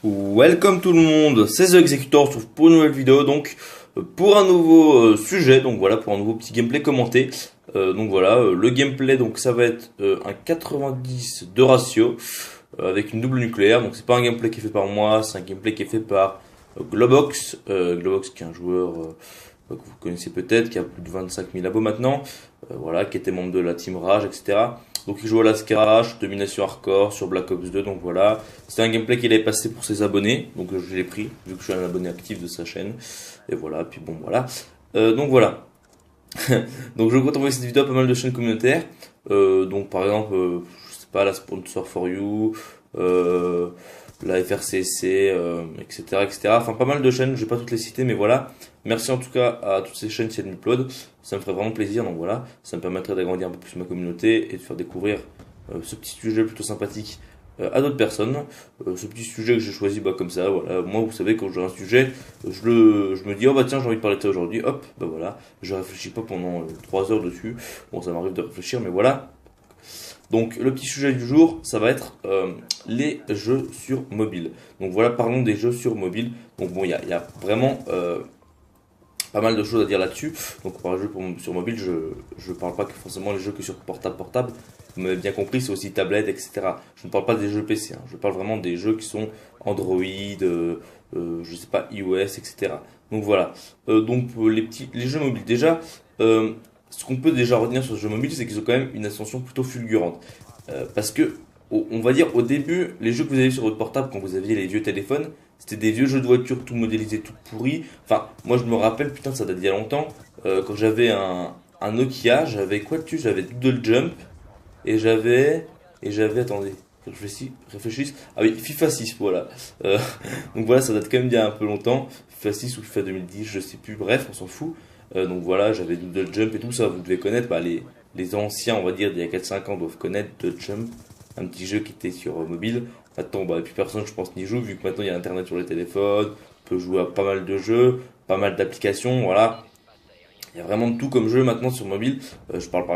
Welcome tout le monde, c'est The Executor, on se retrouve pour une nouvelle vidéo, donc pour un nouveau sujet, donc voilà, pour un nouveau petit gameplay commenté. Le gameplay, donc ça va être un 90 de ratio avec une double nucléaire, donc c'est pas un gameplay qui est fait par moi, c'est un gameplay qui est fait par Globox, Globox qui est un joueur que vous connaissez peut-être, qui a plus de 25 000 abos maintenant, voilà, qui était membre de la Team Rage, etc. Donc il joue à la Scarache, domination hardcore sur Black Ops 2, donc voilà. C'est un gameplay qu'il avait passé pour ses abonnés, donc je l'ai pris, vu que je suis un abonné actif de sa chaîne. Et voilà, puis bon voilà. Donc voilà. Donc je compte envoyer cette vidéo à pas mal de chaînes communautaires. Donc par exemple, je sais pas, la Sponsor for You, la FRCC, etc., etc. Enfin pas mal de chaînes, je vais pas toutes les citer, mais voilà. Merci en tout cas à toutes ces chaînes si elles m'uploadent. Ça me ferait vraiment plaisir, donc voilà. Ça me permettrait d'agrandir un peu plus ma communauté et de faire découvrir ce petit sujet plutôt sympathique à d'autres personnes. Ce petit sujet que j'ai choisi comme ça, voilà. Moi, vous savez, quand j'ai un sujet, je me dis, oh bah tiens, j'ai envie de parler de ça aujourd'hui, hop, bah voilà. Je réfléchis pas pendant 3 heures dessus. Bon, ça m'arrive de réfléchir, mais voilà. Donc, le petit sujet du jour, ça va être les jeux sur mobile. Donc voilà, parlons des jeux sur mobile. Donc bon, il y a vraiment pas mal de choses à dire là-dessus. Donc par jeu sur mobile, je parle pas que forcément les jeux que sur portable. Vous m'avez bien compris, c'est aussi tablette, etc. Je ne parle pas des jeux PC, hein. Je parle vraiment des jeux qui sont Android, je sais pas, iOS, etc. Donc voilà. Les jeux mobiles. Déjà, ce qu'on peut déjà retenir sur les jeux mobiles, c'est qu'ils ont quand même une ascension plutôt fulgurante. Parce que, on va dire, au début, les jeux que vous avez sur votre portable, quand vous aviez les vieux téléphones, c'était des vieux jeux de voiture tout modélisés, tout pourris. Enfin, moi je me rappelle, putain, ça date d'il y a longtemps, quand j'avais un Nokia, j'avais quoi dessus? J'avais Doodle Jump attendez, réfléchisse. Ah oui, FIFA 6, voilà. Euh, donc voilà, ça date quand même d'il y a un peu longtemps. FIFA 6 ou FIFA 2010, je sais plus, bref, on s'en fout. Donc voilà, j'avais Doodle Jump et tout ça, vous devez connaître, les anciens, on va dire, d'il y a 4-5 ans doivent connaître Doodle Jump, un petit jeu qui était sur mobile. Maintenant, bah, plus personne, je pense, n'y joue, vu que maintenant il y a Internet sur les téléphones, on peut jouer à pas mal de jeux, pas mal d'applications, voilà. Il y a vraiment de tout comme jeu maintenant sur mobile. Je parle par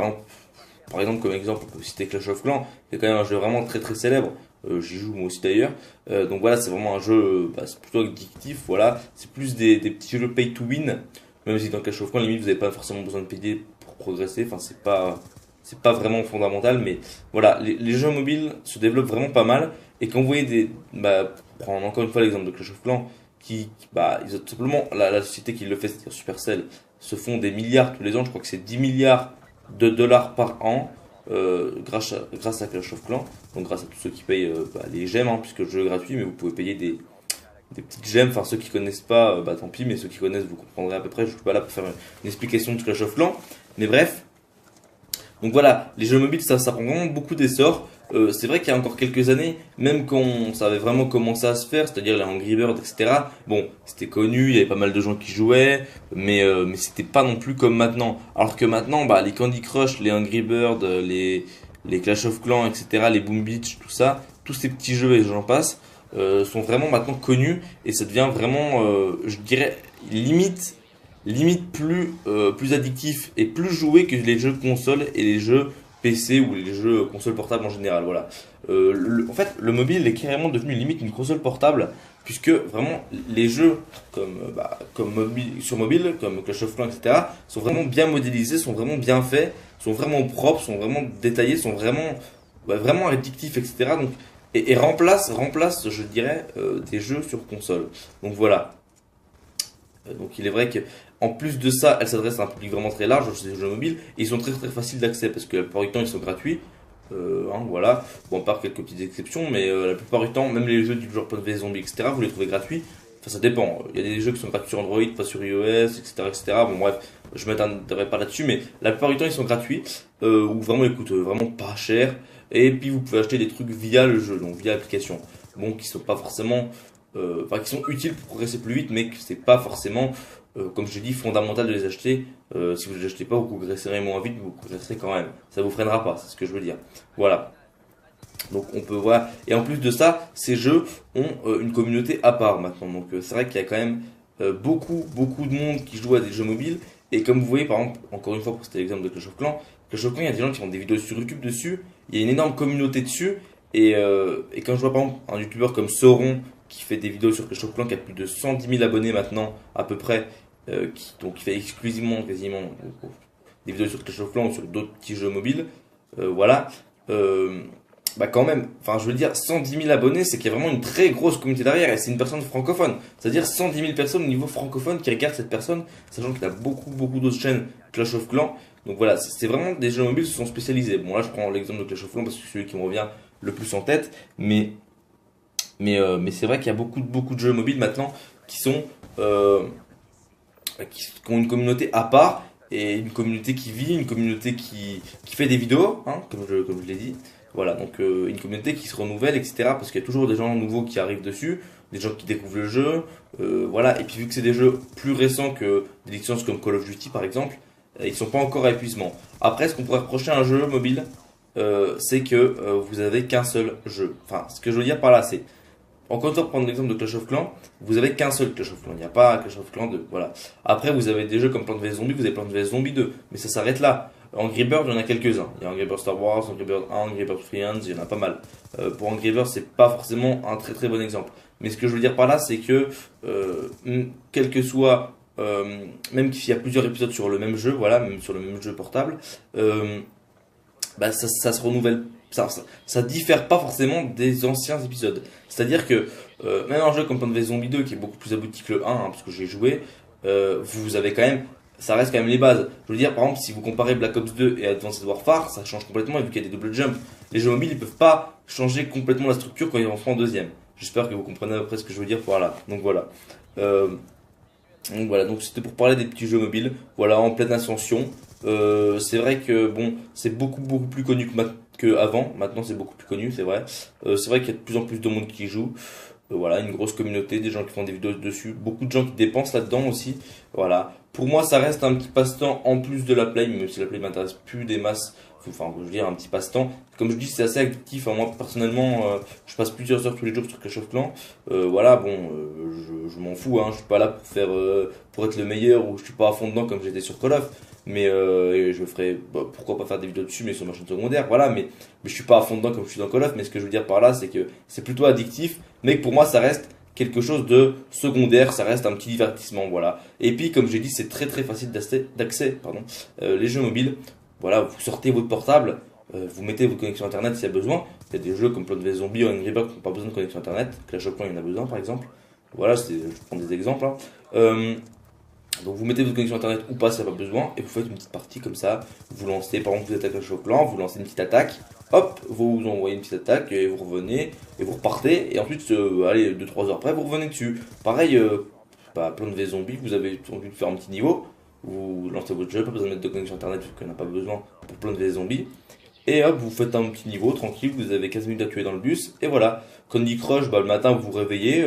exemple comme exemple, on peut citer Clash of Clans, c'est quand même un jeu vraiment très très célèbre. J'y joue moi aussi d'ailleurs. Donc voilà, c'est vraiment un jeu, c'est plutôt addictif, voilà. C'est plus des petits jeux pay to win, même si dans Clash of Clans, limite, vous n'avez pas forcément besoin de payer pour progresser, enfin c'est pas vraiment fondamental, mais voilà, les jeux mobiles se développent vraiment pas mal. Et quand vous voyez prendre encore une fois l'exemple de Clash of Clans, ils ont tout simplement, la société qui le fait, c'est-à-dire Supercell, se font des milliards tous les ans, je crois que c'est 10 milliards de dollars par an, grâce à Clash of Clans, donc grâce à tous ceux qui payent les gemmes, hein, puisque le jeu est gratuit, mais vous pouvez payer des petites gemmes, enfin ceux qui connaissent pas, tant pis, mais ceux qui connaissent, vous comprendrez à peu près, je suis pas là pour faire une explication de Clash of Clans, mais bref. Donc voilà, les jeux mobiles, ça prend vraiment beaucoup d'essor. C'est vrai qu'il y a encore quelques années, même quand on savait vraiment commencer à se faire, c'est-à-dire les Angry Birds, etc. Bon, c'était connu, il y avait pas mal de gens qui jouaient, mais c'était pas non plus comme maintenant. Alors que maintenant, les Candy Crush, les Angry Birds, les Clash of Clans, etc., les Boom Beach, tout ça, tous ces petits jeux et j'en passe, sont vraiment maintenant connus et ça devient vraiment, je dirais, limite plus addictif et plus joué que les jeux console et les jeux PC ou les jeux console portable en général. Voilà. En fait, le mobile est carrément devenu limite une console portable puisque vraiment les jeux sur mobile, comme Clash of Clans, etc., sont vraiment bien modélisés, sont vraiment bien faits, sont vraiment propres, sont vraiment détaillés, sont vraiment addictifs, etc. Donc, et remplace, je dirais, des jeux sur console. Donc voilà. Donc il est vrai que en plus de ça, elle s'adresse à un public vraiment très large, c'est des jeux mobiles, et ils sont très très faciles d'accès parce que la plupart du temps ils sont gratuits. Voilà, bon, à part quelques petites exceptions, mais la plupart du temps, même les jeux du genre Plants vs Zombies, etc., vous les trouvez gratuits. Enfin, ça dépend. Il y a des jeux qui sont gratuits sur Android, pas sur iOS, etc., etc. Bon, bref, je m'étendrai pas là-dessus, mais la plupart du temps ils sont gratuits, ou vraiment ils coûtent vraiment pas cher. Et puis vous pouvez acheter des trucs via le jeu, donc via l'application. Bon, qui sont pas forcément qui sont utiles pour progresser plus vite, mais que c'est pas forcément, comme je dis, fondamental de les acheter. Si vous ne les achetez pas, vous progresserez moins vite, mais vous progresserez quand même. Ça vous freinera pas, c'est ce que je veux dire. Voilà. Donc on peut voir. Et en plus de ça, ces jeux ont une communauté à part maintenant. Donc c'est vrai qu'il y a quand même beaucoup de monde qui joue à des jeux mobiles. Et comme vous voyez, par exemple, encore une fois pour cet exemple de Clash of Clans, il y a des gens qui font des vidéos sur YouTube dessus. Il y a une énorme communauté dessus. Et quand je vois par exemple un youtubeur comme Sauron qui fait des vidéos sur Clash of Clans, qui a plus de 110 000 abonnés maintenant, à peu près, qui fait exclusivement, quasiment, des vidéos sur Clash of Clans ou sur d'autres petits jeux mobiles, voilà. Bah quand même, enfin je veux dire 110 000 abonnés, c'est qu'il y a vraiment une très grosse communauté derrière et c'est une personne francophone. C'est-à-dire 110 000 personnes au niveau francophone qui regardent cette personne, sachant qu'il y a beaucoup d'autres chaînes Clash of Clans. Donc voilà, c'est vraiment des jeux mobiles qui se sont spécialisés. Bon là je prends l'exemple de Clash of Clans parce que c'est celui qui me revient le plus en tête, mais c'est vrai qu'il y a beaucoup de jeux mobiles maintenant qui sont qui ont une communauté à part et une communauté qui vit, une communauté qui fait des vidéos, hein, comme je l'ai dit. Voilà, donc une communauté qui se renouvelle, etc. Parce qu'il y a toujours des gens nouveaux qui arrivent dessus, des gens qui découvrent le jeu, voilà. Et puis vu que c'est des jeux plus récents que des licences comme Call of Duty par exemple, ils sont pas encore à épuisement. Après, ce qu'on pourrait reprocher à un jeu mobile, c'est que vous avez qu'un seul jeu. Enfin, ce que je veux dire par là, c'est encore une fois, prendre l'exemple de Clash of Clans, vous avez qu'un seul Clash of Clans, il n'y a pas Clash of Clans 2, voilà. Après, vous avez des jeux comme Plants vs Zombies, vous avez Plants vs Zombies 2, mais ça s'arrête là. Angry Birds, il y en a quelques-uns. Il y a Angry Birds Star Wars, Angry Birds 1, Angry Birds Friends, il y en a pas mal. Pour Angry Birds, c'est pas forcément un très bon exemple. Mais ce que je veux dire par là, c'est que, quel que soit, même s'il y a plusieurs épisodes sur le même jeu, voilà, même sur le même jeu portable, bah ça se renouvelle, ça diffère pas forcément des anciens épisodes. C'est-à-dire que même un jeu comme Plants vs Zombies 2 qui est beaucoup plus abouti que le 1, hein, parce que j'ai joué, vous avez quand même, ça reste quand même les bases. Je veux dire, par exemple, si vous comparez Black Ops 2 et Advanced Warfare, ça change complètement, et vu qu'il y a des double jumps, les jeux mobiles ils peuvent pas changer complètement la structure quand ils en font en deuxième. J'espère que vous comprenez à peu près ce que je veux dire par là. Donc voilà. Donc c'était pour parler des petits jeux mobiles, voilà, en pleine ascension. C'est vrai que bon, c'est beaucoup plus connu que avant. Maintenant, c'est beaucoup plus connu, c'est vrai. C'est vrai qu'il y a de plus en plus de monde qui joue. Voilà, une grosse communauté, des gens qui font des vidéos dessus, beaucoup de gens qui dépensent là-dedans aussi. Voilà. Pour moi, ça reste un petit passe-temps en plus de la play, même si la play m'intéresse plus des masses. Enfin, je veux dire, un petit passe-temps. Comme je dis, c'est assez addictif. Hein. Moi, personnellement, je passe plusieurs heures tous les jours sur Clash of Clans. Voilà, bon, je m'en fous. Hein. Je suis pas là pour faire, pour être le meilleur ou je suis pas à fond dedans comme j'étais sur Call of. Mais je ferai, bah, pourquoi pas faire des vidéos dessus, mais sur ma chaîne secondaire. Voilà, mais je suis pas à fond dedans comme je suis dans Call of. Mais ce que je veux dire par là, c'est que c'est plutôt addictif, mais que pour moi, ça reste quelque chose de secondaire, ça reste un petit divertissement, voilà. Et puis, comme j'ai dit, c'est très facile d'accès, pardon, les jeux mobiles. Voilà, vous sortez votre portable, vous mettez votre connexion internet s'il y a besoin. Il y a des jeux comme Plants vs Zombies ou Angry Birds qui n'ont pas besoin de connexion internet. Clash of Clans, il y en a besoin, par exemple. Voilà, je prends des exemples. Hein. Donc vous mettez votre connexion internet ou pas, ça n'a pas besoin, et vous faites une petite partie comme ça. Vous lancez, par exemple, vous êtes à Clash of Clans, vous lancez une petite attaque. Hop, vous envoyez une petite attaque et vous revenez et vous repartez et ensuite allez 2-3 heures après vous revenez dessus. Pareil, Plants vs Zombies, vous avez envie de faire un petit niveau, vous lancez votre jeu, pas besoin de mettre de connexion internet vu qu'on n'a pas besoin pour Plants vs Zombies. Et hop, vous faites un petit niveau tranquille, vous avez 15 minutes à tuer dans le bus et voilà. Candy Crush, le matin vous vous réveillez,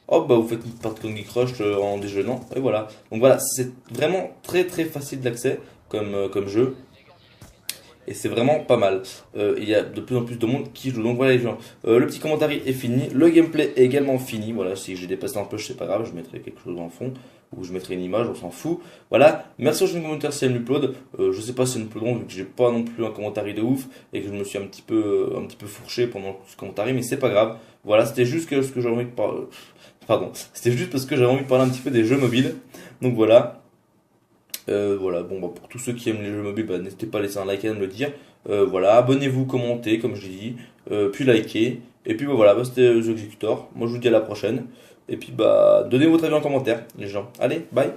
hop, vous faites une partie de Candy Crush en déjeunant et voilà. Donc voilà, c'est vraiment très facile d'accès comme jeu. Et c'est vraiment pas mal. Il y a de plus en plus de monde qui joue. Donc voilà les gens. Le petit commentaire est fini. Le gameplay est également fini. Voilà, si j'ai dépassé un peu, c'est pas grave. Je mettrai quelque chose en fond. Ou je mettrai une image, on s'en fout. Voilà. Merci aux gens de commentaires si elles m'uploadent. Je sais pas si elles m'uploaderont vu que j'ai pas non plus un commentaire de ouf. Et que je me suis un petit peu fourché pendant ce commentaire. Mais c'est pas grave. Voilà, c'était juste que ce que j'avais envie de parler. Pardon. C'était juste parce que j'avais envie de parler un petit peu des jeux mobiles. Donc voilà. Voilà, bon, pour tous ceux qui aiment les jeux mobiles, n'hésitez pas à laisser un like et à me le dire. Voilà, abonnez-vous, commentez, comme je l'ai dit, puis likez. Et puis voilà, c'était The Executor. Moi je vous dis à la prochaine. Et puis donnez votre avis en commentaire, les gens. Allez, bye!